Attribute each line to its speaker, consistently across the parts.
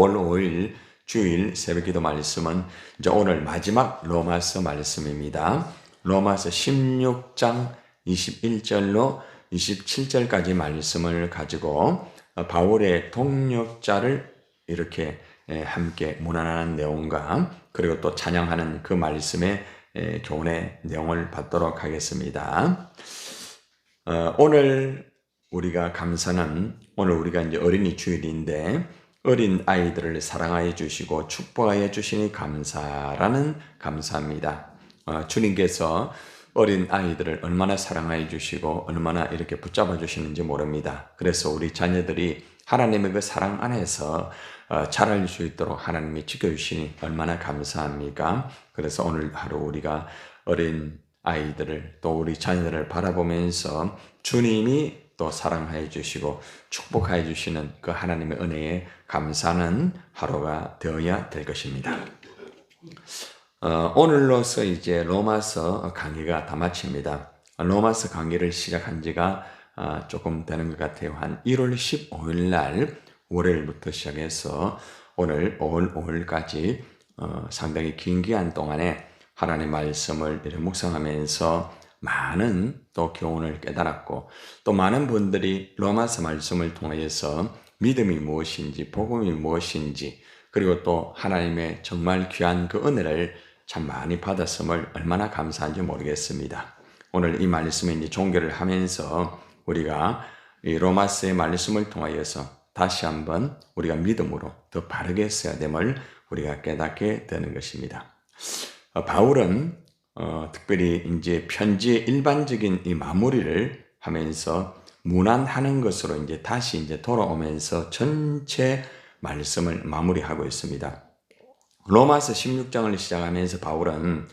Speaker 1: 5월 5일 주일 새벽기도 말씀은 이제 오늘 마지막 로마서 말씀입니다. 로마서 16장 21절로 27절까지 말씀을 가지고 바울의 동역자를 이렇게 함께 문안하는 내용과 그리고 또 찬양하는 그 말씀의 교훈의 내용을 받도록 하겠습니다. 오늘 우리가 감사는 오늘 우리가 이제 어린이 주일인데 어린 아이들을 사랑하여 주시고 축복하여 주시니 감사라는 감사합니다. 주님께서 어린 아이들을 얼마나 사랑하여 주시고 얼마나 이렇게 붙잡아 주시는지 모릅니다. 그래서 우리 자녀들이 하나님의 그 사랑 안에서 자랄 수 있도록 하나님이 지켜주시니 얼마나 감사합니까? 그래서 오늘 하루 우리가 어린 아이들을 또 우리 자녀들을 바라보면서 주님이 또 사랑하여 주시고 축복하여 주시는 그 하나님의 은혜에 감사하는 하루가 되어야 될 것입니다. 오늘로서 이제 로마서 강의가 다 마칩니다. 로마서 강의를 시작한 지가 조금 되는 것 같아요. 한 1월 15일 날 월요일부터 시작해서 오늘 5월 5일까지 상당히 긴 기간 동안에 하나님의 말씀을 묵상하면서 많은 또 교훈을 깨달았고 또 많은 분들이 로마서 말씀을 통해서 믿음이 무엇인지 복음이 무엇인지 그리고 또 하나님의 정말 귀한 그 은혜를 참 많이 받았음을 얼마나 감사한지 모르겠습니다. 오늘 이 말씀에 이제 종교를 하면서 우리가 이 로마서의 말씀을 통하여서 다시 한번 우리가 믿음으로 더 바르게 써야 됨을 우리가 깨닫게 되는 것입니다. 바울은 특별히 이제 편지의 일반적인 이 마무리를 하면서 문안하는 것으로 이제 다시 이제 돌아오면서 전체 말씀을 마무리하고 있습니다. 로마서 16장을 시작하면서 바울은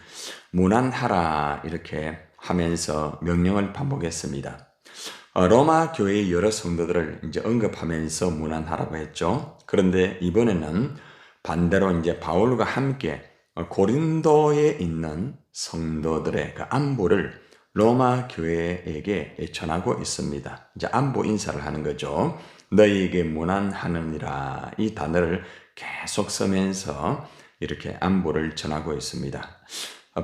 Speaker 1: 문안하라 이렇게 하면서 명령을 반복했습니다. 로마 교회의 여러 성도들을 이제 언급하면서 문안하라고 했죠. 그런데 이번에는 반대로 이제 바울과 함께 고린도에 있는 성도들의 그 안부를 로마 교회에게 전하고 있습니다. 이제 안부 인사를 하는 거죠. 너희에게 문안하느니라 이 단어를 계속 쓰면서 이렇게 안부를 전하고 있습니다.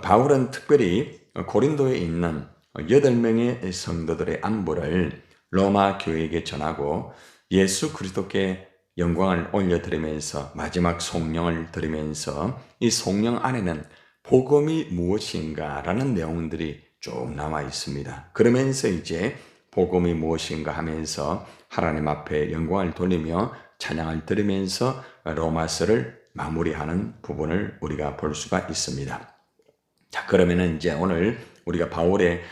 Speaker 1: 바울은 특별히 고린도에 있는 8명의 성도들의 안부를 로마 교회에게 전하고 예수 그리스도께 영광을 올려드리면서 마지막 성령을 드리면서 이 성령 안에는 복음이 무엇인가라는 내용들이 쭉 나와 있습니다. 그러면서 이제 복음이 무엇인가 하면서 하나님 앞에 영광을 돌리며 찬양을 드리면서 로마서를 마무리하는 부분을 우리가 볼 수가 있습니다. 자, 그러면은 이제 오늘 우리가 바울의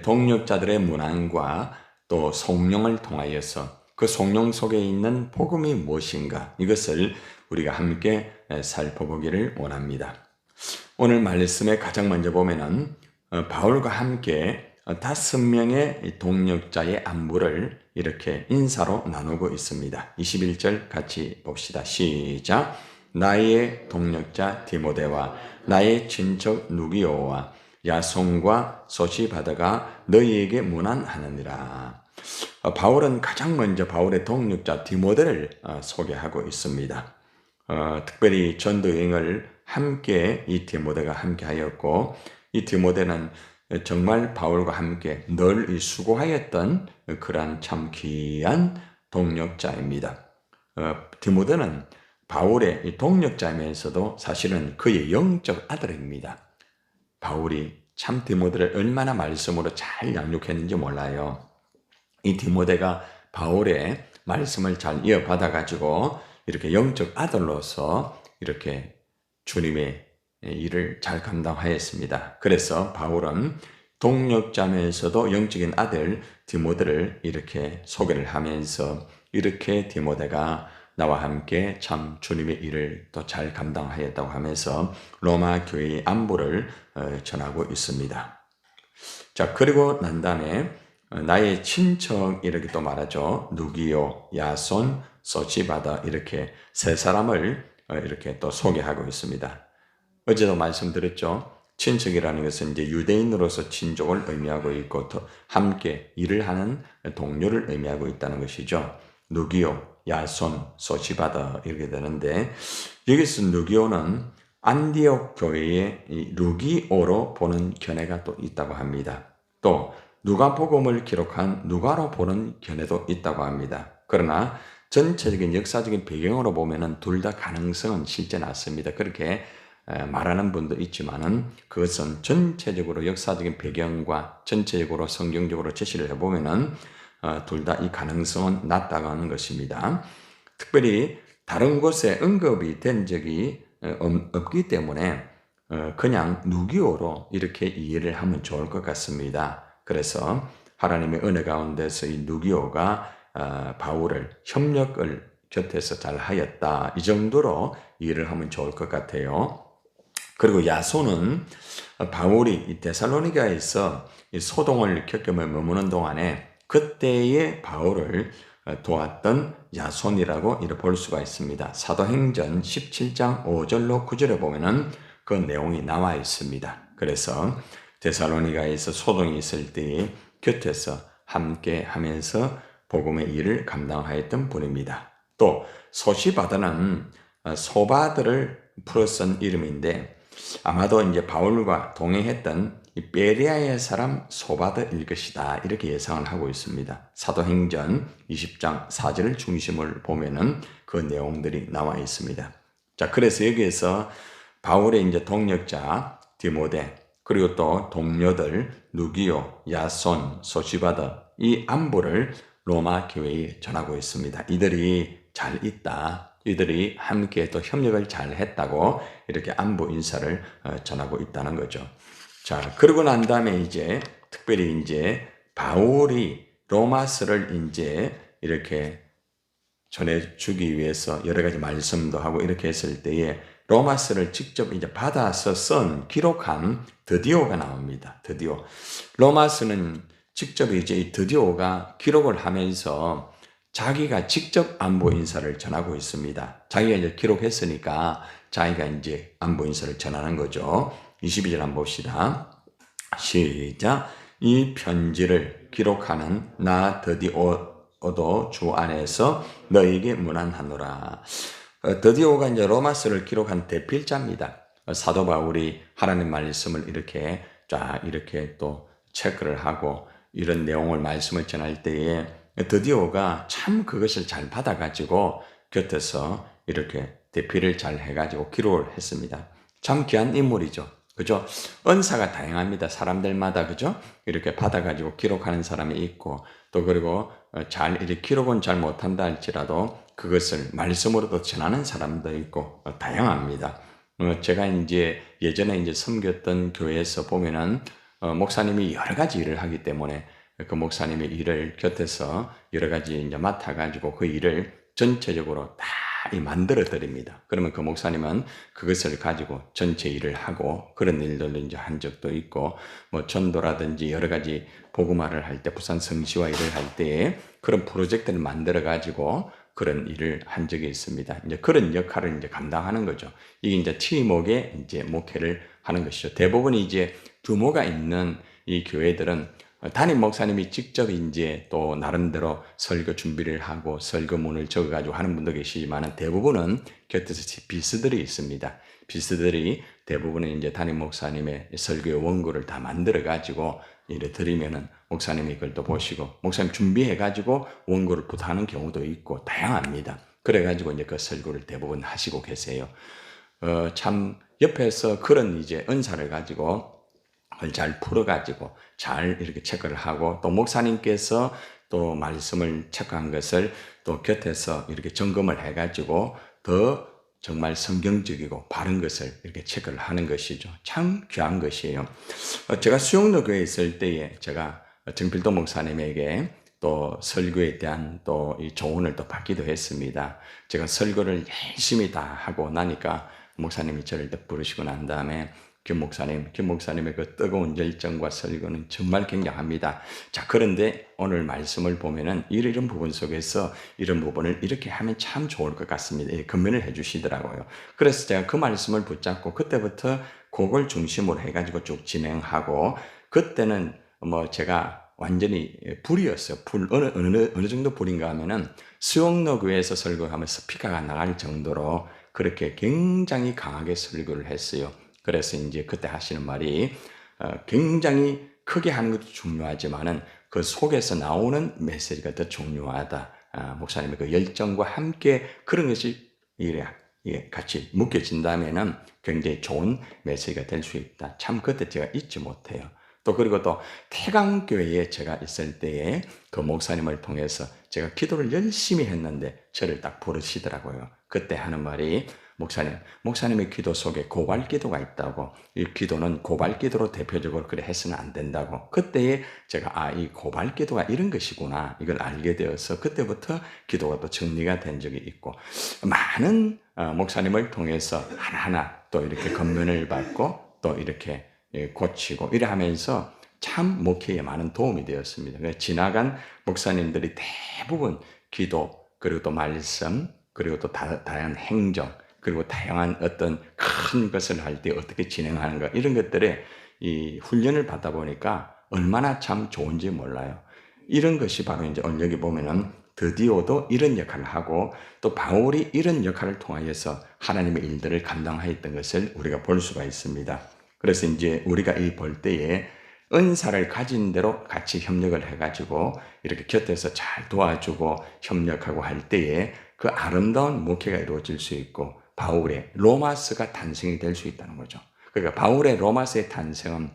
Speaker 1: 동역자들의 문안과 또 성령을 통하여서 그 성령 속에 있는 복음이 무엇인가 이것을 우리가 함께 살펴보기를 원합니다. 오늘 말씀에 가장 먼저 보면은 바울과 함께 5명의 동역자의 안부를 이렇게 인사로 나누고 있습니다. 21절 같이 봅시다. 시작. 나의 동역자 디모데와 나의 친척 누기오와 야손과 소시바드가 너희에게 문안하느니라. 바울은 가장 먼저 바울의 동역자 디모데를 소개하고 있습니다. 특별히 전도 여행을 함께 이 디모데가 함께 하였고 이 디모데는 정말 바울과 함께 늘 수고하였던 그러한 참 귀한 동역자입니다. 디모데는 바울의 이 동역자이면서도 사실은 그의 영적 아들입니다. 바울이 참 디모데를 얼마나 말씀으로 잘 양육했는지 몰라요. 이 디모데가 바울의 말씀을 잘 이어받아가지고 이렇게 영적 아들로서 이렇게 주님의 일을 잘 감당하였습니다. 그래서 바울은 동역자면서도 영적인 아들 디모데를 이렇게 소개를 하면서 이렇게 디모데가 나와 함께 참 주님의 일을 또 잘 감당하였다고 하면서 로마 교회의 안부를 전하고 있습니다. 자, 그리고 난 다음에 나의 친척 이렇게 또 말하죠. 누기오, 야손, 소시바다 이렇게 세 사람을 이렇게 또 소개하고 있습니다. 어제도 말씀드렸죠. 친척이라는 것은 이제 유대인으로서 친족을 의미하고 있고 또 함께 일을 하는 동료를 의미하고 있다는 것이죠. 누기오, 야손, 소시바더 이렇게 되는데 여기서 누기오는 안디옥 교회의 이 루기오로 보는 견해가 또 있다고 합니다. 또 누가복음을 기록한 누가로 보는 견해도 있다고 합니다. 그러나 전체적인 역사적인 배경으로 보면은 둘 다 가능성은 실제 낮습니다. 그렇게 말하는 분도 있지만은 그것은 전체적으로 역사적인 배경과 전체적으로 성경적으로 제시를 해보면은 둘 다 이 가능성은 낮다고 하는 것입니다. 특별히 다른 곳에 언급이 된 적이 없기 때문에 그냥 누기어로 이렇게 이해를 하면 좋을 것 같습니다. 그래서 하나님의 은혜 가운데서 이 누기어가 바울을 협력을 곁에서 잘 하였다. 이 정도로 이해를 하면 좋을 것 같아요. 그리고 야손은 바울이 이 데살로니가에서 이 소동을 겪으며 머무는 동안에 그때의 바울을 도왔던 야손이라고 이렇게 볼 수가 있습니다. 사도행전 17장 5절로 9절에 보면은 그 내용이 나와 있습니다. 그래서 데살로니가에서 소동이 있을 때에 곁에서 함께 하면서 복음의 일을 감당하였던 분입니다. 또 소시바드는 소바드를 풀어 쓴 이름인데 아마도 이제 바울과 동행했던 이 베레아의 사람 소바드일 것이다. 이렇게 예상을 하고 있습니다. 사도행전 20장 4절을 중심을 보면은 그 내용들이 나와 있습니다. 자, 그래서 여기에서 바울의 이제 동역자 디모데 그리고 또 동료들 누기오, 야손, 소시바드 이 안부를 로마 교회에 전하고 있습니다. 이들이 잘 있다. 이들이 함께 또 협력을 잘 했다고 이렇게 안부 인사를 전하고 있다는 거죠. 자, 그러고 난 다음에 이제 특별히 이제 바울이 로마서를 이제 이렇게 전해주기 위해서 여러 가지 말씀도 하고 이렇게 했을 때에 로마서를 직접 이제 받아서 쓴 기록한 드디오가 나옵니다. 드디오. 로마서는 직접 이제 이 드디오가 기록을 하면서 자기가 직접 안부 인사를 전하고 있습니다. 자기가 이제 기록했으니까 자기가 이제 안부 인사를 전하는 거죠. 22절 한번 봅시다. 시작. 이 편지를 기록하는 나 드디오도 주 안에서 너에게 문안하노라. 드디오가 이제 로마서를 기록한 대필자입니다. 사도 바울이 하나님 말씀을 이렇게 쫙 이렇게 또 체크를 하고 이런 내용을 말씀을 전할 때에 드디오가 참 그것을 잘 받아가지고 곁에서 이렇게 대피를 잘 해가지고 기록을 했습니다. 참 귀한 인물이죠. 그죠? 은사가 다양합니다. 사람들마다 그죠? 이렇게 받아가지고 기록하는 사람이 있고 또 그리고 잘 이렇게 기록은 잘 못한다 할지라도 그것을 말씀으로도 전하는 사람도 있고 다양합니다. 제가 이제 예전에 이제 섬겼던 교회에서 보면은 목사님이 여러 가지 일을 하기 때문에 그 목사님의 일을 곁에서 여러 가지 이제 맡아가지고 그 일을 전체적으로 다 만들어 드립니다. 그러면 그 목사님은 그것을 가지고 전체 일을 하고 그런 일들도 이제 한 적도 있고 뭐 전도라든지 여러 가지 복음화를 할 때 부산 성시화 일을 할 때에 그런 프로젝트를 만들어 가지고 그런 일을 한 적이 있습니다. 이제 그런 역할을 이제 감당하는 거죠. 이게 이제 팀워크의 이제 목회를 하는 것이죠. 대부분 이제 규모가 있는 이 교회들은 담임 목사님이 직접 이제 또 나름대로 설교 준비를 하고 설교문을 적어가지고 하는 분도 계시지만 대부분은 곁에서 비스들이 있습니다. 비스들이 대부분은 이제 담임 목사님의 설교의 원고를 다 만들어가지고 이래 드리면은 목사님이 그걸 또 보시고 목사님 준비해가지고 원고를 부탁하는 경우도 있고 다양합니다. 그래가지고 이제 그 설교를 대부분 하시고 계세요. 참 옆에서 그런 이제 은사를 가지고 잘 풀어가지고 잘 이렇게 체크를 하고 또 목사님께서 또 말씀을 체크한 것을 또 곁에서 이렇게 점검을 해가지고 더 정말 성경적이고 바른 것을 이렇게 체크를 하는 것이죠. 참 귀한 것이에요. 제가 수영로 교회에 있을 때에 제가 정필도 목사님에게 또 설교에 대한 또 이 조언을 또 받기도 했습니다. 제가 설교를 열심히 다 하고 나니까 목사님이 저를 또 부르시고 난 다음에 김 목사님의 그 뜨거운 열정과 설교는 정말 굉장합니다. 자, 그런데 오늘 말씀을 보면은 이런 부분 속에서 이런 부분을 이렇게 하면 참 좋을 것 같습니다. 건면을 해 주시더라고요. 그래서 제가 그 말씀을 붙잡고 그때부터 그걸 중심으로 해가지고 쭉 진행하고 그때는 뭐 제가 완전히 불이었어요. 어느 정도 불인가 하면은 수영로 교회에서 설교하면 스피커가 나갈 정도로 그렇게 굉장히 강하게 설교를 했어요. 그래서 이제 그때 하시는 말이 굉장히 크게 하는 것도 중요하지만은 그 속에서 나오는 메시지가 더 중요하다. 목사님의 그 열정과 함께 그런 것이 같이 묶여진다면은 굉장히 좋은 메시지가 될 수 있다. 참 그때 제가 잊지 못해요. 또 그리고 또 태강교회에 제가 있을 때에 그 목사님을 통해서 제가 기도를 열심히 했는데 저를 딱 부르시더라고요. 그때 하는 말이 목사님의 기도 속에 고발 기도가 있다고. 이 기도는 고발 기도로 대표적으로 그래 해서는 안 된다고. 그때에 제가 이 고발 기도가 이런 것이구나 이걸 알게 되어서 그때부터 기도가 또 정리가 된 적이 있고 많은 목사님을 통해서 하나하나 또 이렇게 검문을 받고 또 이렇게 고치고 이래 하면서 참 목회에 많은 도움이 되었습니다. 지나간 목사님들이 대부분 기도 그리고 또 말씀 그리고 또 다양한 행정 그리고 다양한 어떤 큰 것을 할 때 어떻게 진행하는가 이런 것들에 이 훈련을 받다 보니까 얼마나 참 좋은지 몰라요. 이런 것이 바로 이제 오늘 여기 보면은 드디어도 이런 역할을 하고 또 바울이 이런 역할을 통하여서 하나님의 일들을 감당하였던 것을 우리가 볼 수가 있습니다. 그래서 이제 우리가 이 볼 때에 은사를 가진 대로 같이 협력을 해가지고 이렇게 곁에서 잘 도와주고 협력하고 할 때에 그 아름다운 목회가 이루어질 수 있고 바울의 로마서가 탄생이 될 수 있다는 거죠. 그러니까 바울의 로마서의 탄생은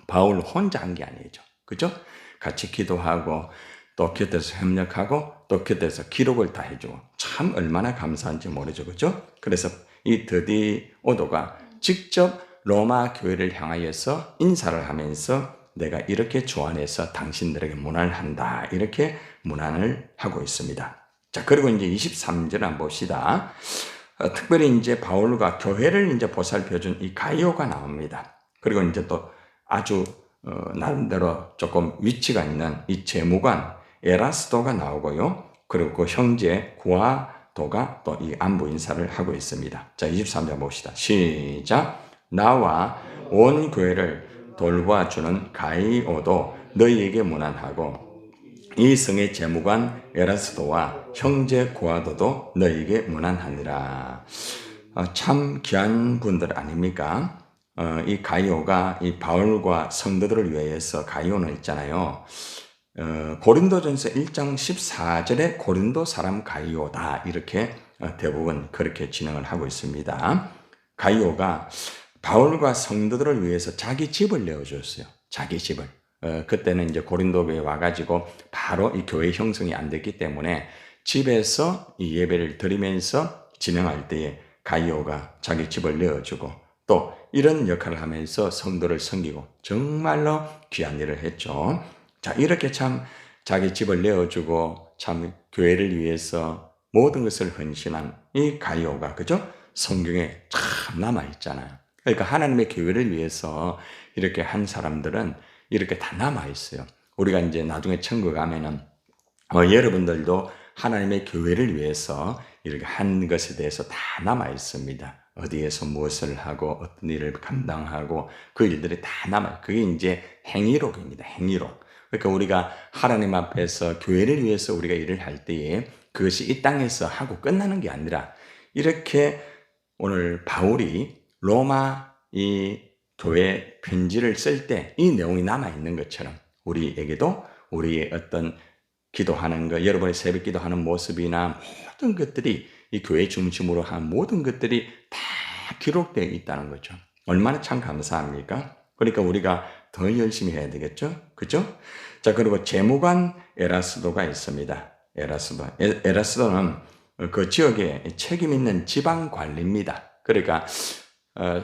Speaker 1: 바울 혼자 한 게 아니죠. 그죠? 같이 기도하고 또 곁에서 협력하고 또 곁에서 기록을 다 해주고 참 얼마나 감사한지 모르죠. 그죠? 그래서 이 드디오도가 직접 로마 교회를 향하여서 인사를 하면서 내가 이렇게 주 안에서 당신들에게 문안을 한다. 이렇게 문안을 하고 있습니다. 자, 그리고 이제 23절 한번 봅시다. 특별히 이제 바울과 교회를 이제 보살펴준 이 가이오가 나옵니다. 그리고 이제 또 아주 나름대로 조금 위치가 있는 이 재무관 에라스도가 나오고요. 그리고 그 형제 구아도가 또 이 안부 인사를 하고 있습니다. 자, 23절 봅시다. 시작. 나와 온 교회를 돌보아주는 가이오도 너희에게 문안하고 이 성의 재무관 에라스도와 형제 고아도도 너희에게 문안하니라. 참 귀한 분들 아닙니까? 이 가이오가 이 바울과 성도들을 위해서 가이오는 있잖아요. 고린도전서 1장 14절에 고린도 사람 가이오다 이렇게 대부분 그렇게 진행을 하고 있습니다. 가이오가 바울과 성도들을 위해서 자기 집을 내어줬어요. 자기 집을. 그때는 이제 고린도 교회에 와가지고 바로 이 교회 형성이 안 됐기 때문에 집에서 이 예배를 드리면서 진행할 때에 가이오가 자기 집을 내어주고 또 이런 역할을 하면서 성도를 섬기고 정말로 귀한 일을 했죠. 자, 이렇게 참 자기 집을 내어주고 참 교회를 위해서 모든 것을 헌신한 이 가이오가 그죠? 성경에 참 남아있잖아요. 그러니까 하나님의 교회를 위해서 이렇게 한 사람들은 이렇게 다 남아있어요. 우리가 이제 나중에 천국 가면은 여러분들도 하나님의 교회를 위해서 이렇게 한 것에 대해서 다 남아있습니다. 어디에서 무엇을 하고 어떤 일을 감당하고 그 일들이 다 남아요. 그게 이제 행위록입니다. 행위록. 그러니까 우리가 하나님 앞에서 교회를 위해서 우리가 일을 할 때에 그것이 이 땅에서 하고 끝나는 게 아니라 이렇게 오늘 바울이 로마 이 교회 편지를 쓸 때 이 내용이 남아있는 것처럼 우리에게도 우리의 어떤 기도하는 것, 여러분의 새벽 기도하는 모습이나 모든 것들이 이 교회 중심으로 한 모든 것들이 다 기록되어 있다는 거죠. 얼마나 참 감사합니까? 그러니까 우리가 더 열심히 해야 되겠죠? 그죠? 자, 그리고 재무관 에라스도가 있습니다. 에라스도는 그 지역에 책임 있는 지방 관리입니다. 그러니까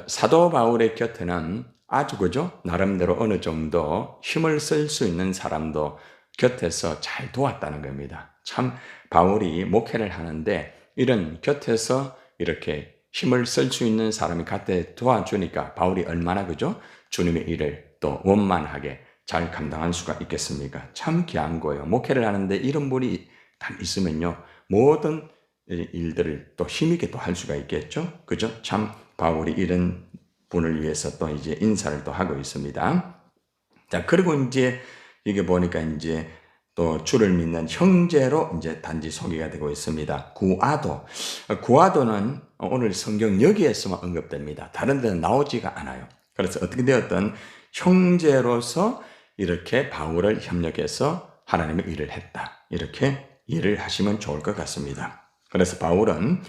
Speaker 1: 사도 바울의 곁에는 아주 그죠? 나름대로 어느 정도 힘을 쓸 수 있는 사람도 곁에서 잘 도왔다는 겁니다. 참 바울이 목회를 하는데 이런 곁에서 이렇게 힘을 쓸 수 있는 사람이 곁에 도와주니까 바울이 얼마나 그죠? 주님의 일을 또 원만하게 잘 감당할 수가 있겠습니까? 참 귀한 거예요. 목회를 하는데 이런 분이 다 있으면요. 모든 일들을 또 힘있게 또 할 수가 있겠죠? 그죠? 참 바울이 이런 분을 위해서 또 이제 인사를 또 하고 있습니다. 자, 그리고 이제 이게 보니까 이제 또 주를 믿는 형제로 이제 단지 소개가 되고 있습니다. 구아도는 오늘 성경 여기에서만 언급됩니다. 다른 데는 나오지가 않아요. 그래서 어떻게 되었든 형제로서 이렇게 바울을 협력해서 하나님의 일을 했다. 이렇게 이해를 하시면 좋을 것 같습니다. 그래서 바울은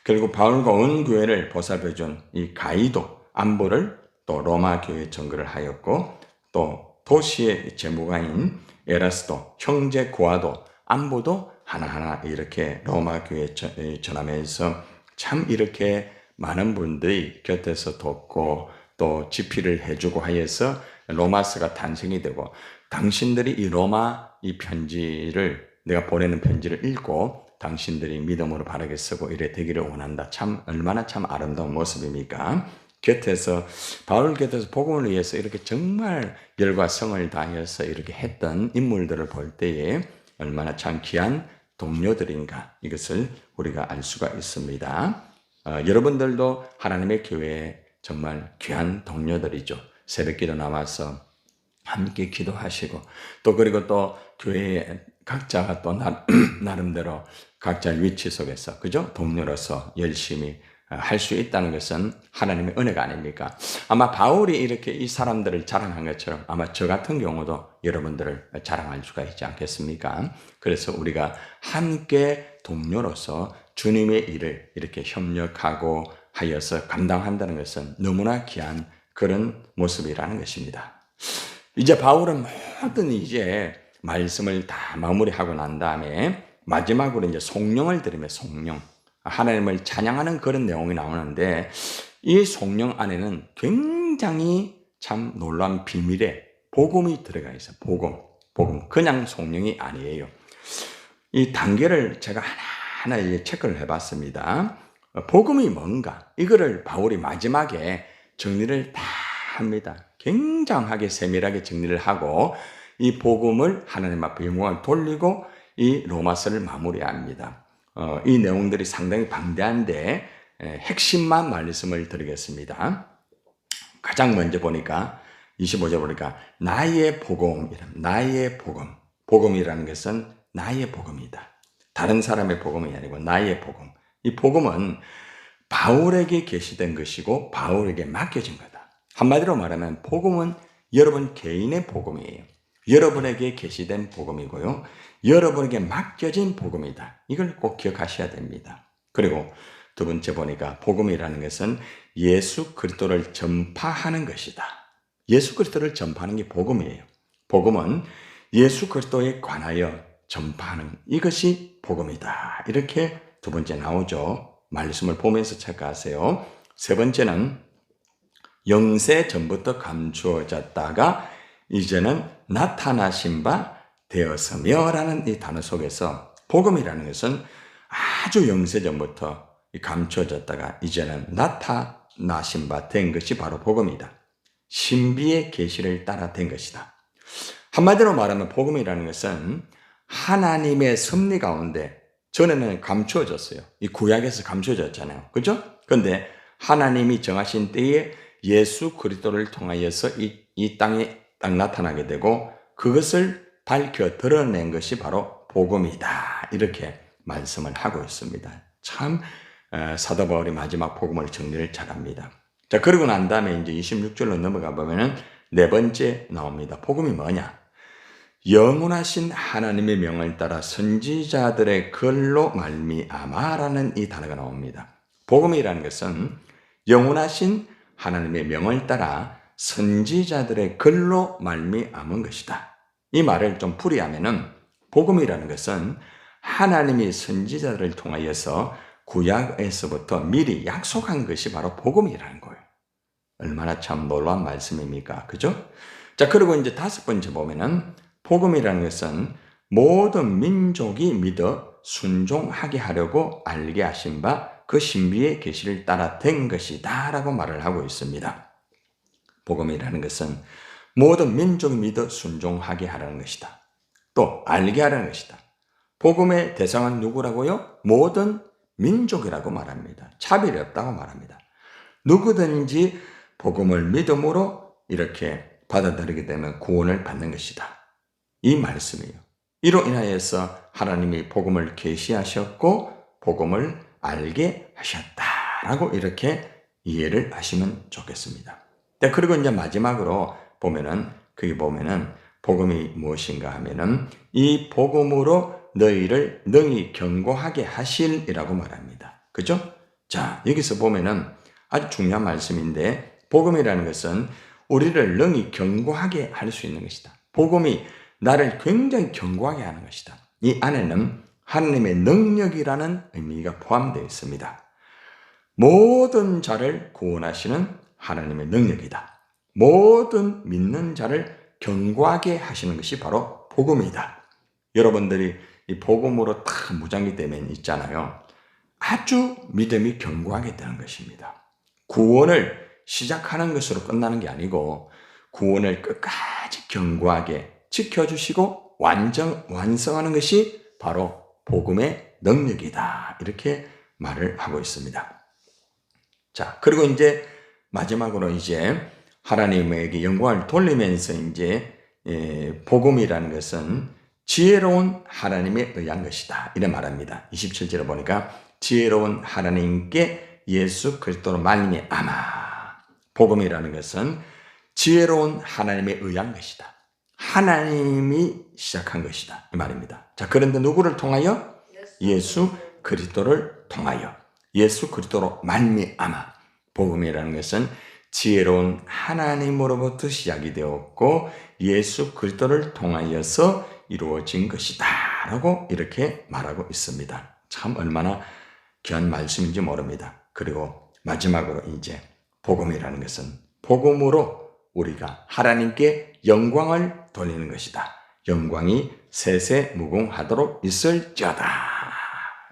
Speaker 1: 결국 바울과 온 교회를 보살펴준 이 가이도 안보를 또 로마 교회에 전거를 하였고, 또 도시의 재무가인 에라스도, 형제 고아도 안보도 하나하나 이렇게 로마 교회에 전하면서 참 이렇게 많은 분들이 곁에서 돕고 또 집필을 해주고 하여서 로마서가 탄생이 되고, 당신들이 이 로마 이 편지를, 내가 보내는 편지를 읽고 당신들이 믿음으로 바르게 쓰고 이래 되기를 원한다. 참 얼마나 참 아름다운 모습입니까? 곁에서, 바울 곁에서 복음을 위해서 이렇게 정말 열과 성을 다해서 이렇게 했던 인물들을 볼 때에 얼마나 참 귀한 동료들인가, 이것을 우리가 알 수가 있습니다. 여러분들도 하나님의 교회에 정말 귀한 동료들이죠. 새벽기도 나와서 함께 기도하시고, 또 그리고 또 교회에 각자가 또 나름대로 각자 위치 속에서, 그죠? 동료로서 열심히 할 수 있다는 것은 하나님의 은혜가 아닙니까? 아마 바울이 이렇게 이 사람들을 자랑한 것처럼 아마 저 같은 경우도 여러분들을 자랑할 수가 있지 않겠습니까? 그래서 우리가 함께 동료로서 주님의 일을 이렇게 협력하고 하여서 감당한다는 것은 너무나 귀한 그런 모습이라는 것입니다. 이제 바울은 모든 이제 말씀을 다 마무리하고 난 다음에 마지막으로 이제 송령을 드리며, 송령, 하나님을 찬양하는 그런 내용이 나오는데, 이 송령 안에는 굉장히 참 놀라운 비밀의 복음이 들어가 있어요. 복음. 그냥 송령이 아니에요. 이 단계를 제가 하나하나 체크를 해봤습니다. 복음이 뭔가, 이거를 바울이 마지막에 정리를 다 합니다. 굉장하게 세밀하게 정리를 하고 이 복음을 하나님 앞에 영광을 돌리고 이 로마서를 마무리합니다. 이 내용들이 상당히 방대한데 핵심만 말씀을 드리겠습니다. 가장 먼저 보니까 25절 보니까 나의 복음, 나의 복음. 복음이라는 것은 나의 복음이다. 다른 사람의 복음이 아니고 나의 복음. 이 복음은 바울에게 계시된 것이고 바울에게 맡겨진 거다. 한마디로 말하면 복음은 여러분 개인의 복음이에요. 여러분에게 계시된 복음이고요. 여러분에게 맡겨진 복음이다. 이걸 꼭 기억하셔야 됩니다. 그리고 두 번째 보니까 복음이라는 것은 예수 그리스도를 전파하는 것이다. 예수 그리스도를 전파하는 게 복음이에요. 복음은 예수 그리스도에 관하여 전파하는 이것이 복음이다. 이렇게 두 번째 나오죠. 말씀을 보면서 체크하세요. 세 번째는 영세 전부터 감추어졌다가 이제는 나타나신 바 되었으며 라는 이 단어 속에서 복음이라는 것은 아주 영세 전부터 감추어졌다가 이제는 나타나신 바 된 것이 바로 복음이다. 신비의 계시를 따라 된 것이다. 한마디로 말하면 복음이라는 것은 하나님의 섭리 가운데 전에는 감추어졌어요. 이 구약에서 감추어졌잖아요. 그죠? 그런데 하나님이 정하신 때에 예수 그리스도를 통하여서 이 땅에 딱 나타나게 되고 그것을 밝혀 드러낸 것이 바로 복음이다. 이렇게 말씀을 하고 있습니다. 참 사도 바울이 마지막 복음을 정리를 잘합니다. 자, 그러고 난 다음에 이제 26절로 넘어가 보면은 네 번째 나옵니다. 복음이 뭐냐? 영원하신 하나님의 명을 따라 선지자들의 글로 말미암아라는 이 단어가 나옵니다. 복음이라는 것은 영원하신 하나님의 명을 따라 선지자들의 글로 말미암은 것이다. 이 말을 좀 풀이하면은 복음이라는 것은 하나님이 선지자들을 통하여서 구약에서부터 미리 약속한 것이 바로 복음이라는 거예요. 얼마나 참 놀라운 말씀입니까? 그죠? 자, 그리고 이제 다섯 번째 보면은 복음이라는 것은 모든 민족이 믿어 순종하게 하려고 알게 하신 바 그 신비의 계시를 따라 된 것이다 라고 말을 하고 있습니다. 복음이라는 것은 모든 민족이 믿어 순종하게 하라는 것이다. 또 알게 하라는 것이다. 복음의 대상은 누구라고요? 모든 민족이라고 말합니다. 차별이 없다고 말합니다. 누구든지 복음을 믿음으로 이렇게 받아들이게 되면 구원을 받는 것이다. 이 말씀이에요. 이로 인하여서 하나님이 복음을 계시하셨고 복음을 알게 하셨다라고 이렇게 이해를 하시면 좋겠습니다. 그리고 이제 마지막으로 보면은 거기 보면은 복음이 무엇인가 하면은 이 복음으로 너희를 능히 견고하게 하실이라고 말합니다. 그죠? 자, 여기서 보면은 아주 중요한 말씀인데 복음이라는 것은 우리를 능히 견고하게 할 수 있는 것이다. 복음이 나를 굉장히 견고하게 하는 것이다. 이 안에는 하나님의 능력이라는 의미가 포함되어 있습니다. 모든 자를 구원하시는 하나님의 능력이다. 모든 믿는 자를 견고하게 하시는 것이 바로 복음이다. 여러분들이 이 복음으로 다 무장이 되면 있잖아요. 아주 믿음이 견고하게 되는 것입니다. 구원을 시작하는 것으로 끝나는 게 아니고 구원을 끝까지 견고하게 지켜주시고 완성하는 것이 바로 복음의 능력이다. 이렇게 말을 하고 있습니다. 자, 그리고 이제 마지막으로 이제 하나님에게 영광을 돌리면서 이제 복음이라는 것은 지혜로운 하나님에 의한 것이다. 이래 말합니다. 27절에 보니까 지혜로운 하나님께 예수 그리스도로 말미암아. 복음이라는 것은 지혜로운 하나님에 의한 것이다. 하나님이 시작한 것이다. 이 말입니다. 자, 그런데 누구를 통하여? 예수 그리스도를 통하여. 예수 그리스도로 말미암아. 복음이라는 것은 지혜로운 하나님으로부터 시작이 되었고 예수 그리스도를 통하여서 이루어진 것이다 라고 이렇게 말하고 있습니다. 참 얼마나 귀한 말씀인지 모릅니다. 그리고 마지막으로 이제 복음이라는 것은 복음으로 우리가 하나님께 영광을 돌리는 것이다. 영광이 세세무궁하도록 있을지어다.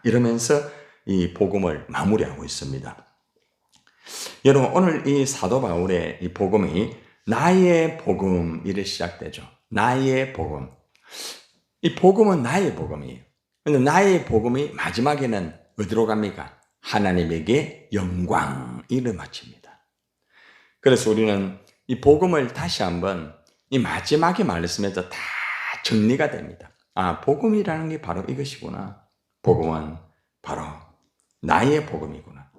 Speaker 1: 이러면서 이 복음을 마무리하고 있습니다. 여러분, 오늘 이 사도 바울의 이 복음이 나의 복음 이래 시작되죠. 나의 복음. 이 복음은 나의 복음이에요. 근데 나의 복음이 마지막에는 어디로 갑니까? 하나님에게 영광 이래 마칩니다. 그래서 우리는 이 복음을 다시 한번 이 마지막의 말씀에서 다 정리가 됩니다. 아, 복음이라는 게 바로 이것이구나. 복음은 바로 나의 복음이구나.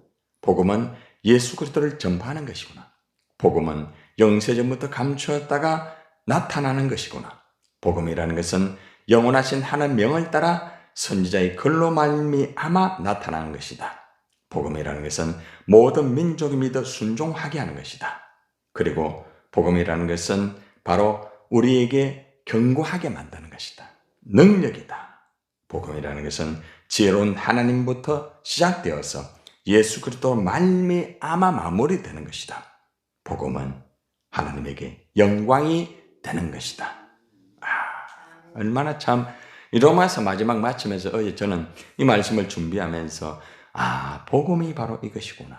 Speaker 1: 복음은 예수 그리스도를 전파하는 것이구나. 복음은 영세전부터 감추었다가 나타나는 것이구나. 복음이라는 것은 영원하신 하나님 명을 따라 선지자의 글로 말미암아 나타나는 것이다. 복음이라는 것은 모든 민족이 믿어 순종하게 하는 것이다. 그리고 복음이라는 것은 바로 우리에게 견고하게 만드는 것이다. 능력이다. 복음이라는 것은 지혜로운 하나님부터 시작되어서 예수 그리스도 말미암아 마무리되는 것이다. 복음은 하나님에게 영광이 되는 것이다. 아, 얼마나 참 이 로마서 마지막 마치면서 어제 저는 이 말씀을 준비하면서 아, 복음이 바로 이것이구나.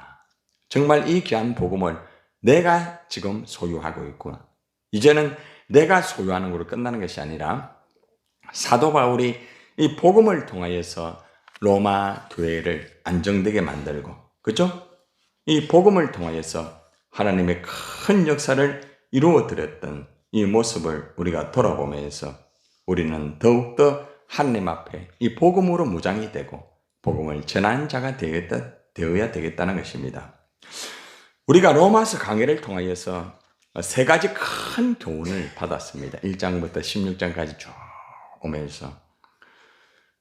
Speaker 1: 정말 이 귀한 복음을 내가 지금 소유하고 있구나. 이제는 내가 소유하는 것으로 끝나는 것이 아니라 사도 바울이 이 복음을 통하여서 로마 교회를 안정되게 만들고, 그죠? 이 복음을 통하여서 하나님의 큰 역사를 이루어 드렸던 이 모습을 우리가 돌아보면서 우리는 더욱더 하나님 앞에 이 복음으로 무장이 되고 복음을 전하는 자가 되어야 되겠다는 것입니다. 우리가 로마서 강해를 통하여서 세 가지 큰 교훈을 받았습니다. 1장부터 16장까지 쭉 오면서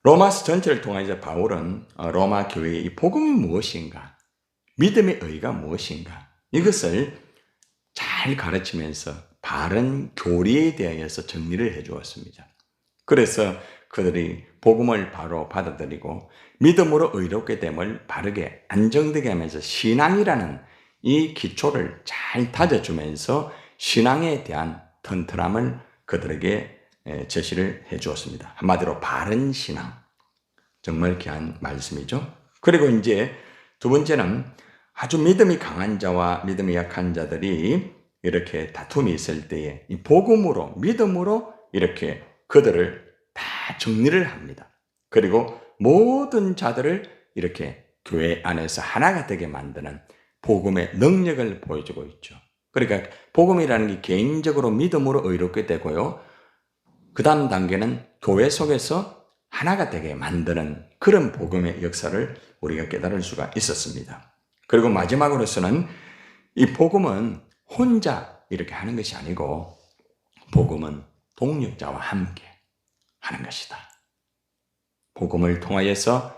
Speaker 1: 로마서 전체를 통해서 바울은 로마 교회의 이 복음이 무엇인가, 믿음의 의의가 무엇인가, 이것을 잘 가르치면서 바른 교리에 대하여서 정리를 해 주었습니다. 그래서 그들이 복음을 바로 받아들이고 믿음으로 의롭게 됨을 바르게 안정되게 하면서 신앙이라는 이 기초를 잘 다져주면서 신앙에 대한 튼튼함을 그들에게 제시를 해 주었습니다. 한마디로 바른 신앙. 정말 귀한 말씀이죠. 그리고 이제 두 번째는 아주 믿음이 강한 자와 믿음이 약한 자들이 이렇게 다툼이 있을 때에 이 복음으로, 믿음으로 이렇게 그들을 다 정리를 합니다. 그리고 모든 자들을 이렇게 교회 안에서 하나가 되게 만드는 복음의 능력을 보여주고 있죠. 그러니까 복음이라는 게 개인적으로 믿음으로 의롭게 되고요. 그 다음 단계는 교회 속에서 하나가 되게 만드는 그런 복음의 역사를 우리가 깨달을 수가 있었습니다. 그리고 마지막으로서는 이 복음은 혼자 이렇게 하는 것이 아니고 복음은 동력자와 함께 하는 것이다. 복음을 통하여서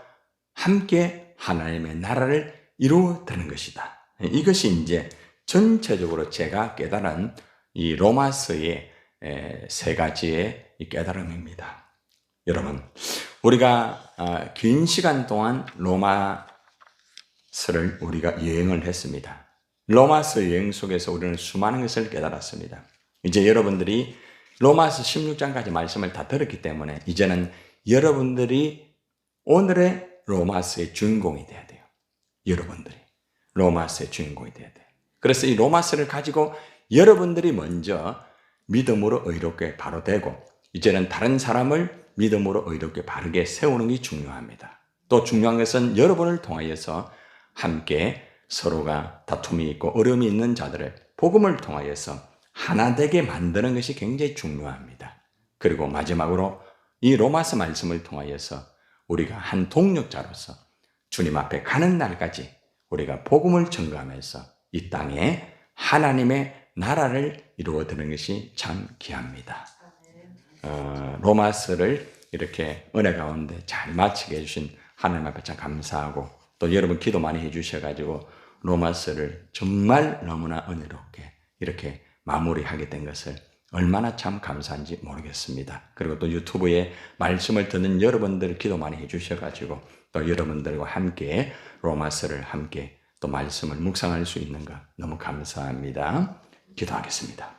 Speaker 1: 함께 하나님의 나라를 이루어드는 것이다. 이것이 이제 전체적으로 제가 깨달은 이 로마서의 세 가지의 깨달음입니다. 여러분, 우리가 긴 시간 동안 로마서를 우리가 여행을 했습니다. 로마서 여행 속에서 우리는 수많은 것을 깨달았습니다. 이제 여러분들이 로마서 16장까지 말씀을 다 들었기 때문에 이제는 여러분들이 오늘의 로마서의 주인공이 돼야 돼요. 여러분들이 로마서의 주인공이 돼야 돼요. 그래서 이 로마서를 가지고 여러분들이 먼저 믿음으로 의롭게 바로 되고 이제는 다른 사람을 믿음으로 의롭게 바르게 세우는 게 중요합니다. 또 중요한 것은 여러분을 통하여서 함께 서로가 다툼이 있고 어려움이 있는 자들을 복음을 통하여서 하나 되게 만드는 것이 굉장히 중요합니다. 그리고 마지막으로 이 로마서 말씀을 통하여서 우리가 한 동력자로서 주님 앞에 가는 날까지 우리가 복음을 전가하면서 이 땅에 하나님의 나라를 이루어드는 것이 참 귀합니다. 로마서를 이렇게 은혜 가운데 잘 마치게 해주신 하나님 앞에 참 감사하고 또 여러분 기도 많이 해주셔가지고 로마서를 정말 너무나 은혜롭게 이렇게 마무리하게 된 것을 얼마나 참 감사한지 모르겠습니다. 그리고 또 유튜브에 말씀을 듣는 여러분들 기도 많이 해주셔가지고 또 여러분들과 함께 로마서를 함께 또 말씀을 묵상할 수 있는 것 너무 감사합니다. 기도하겠습니다.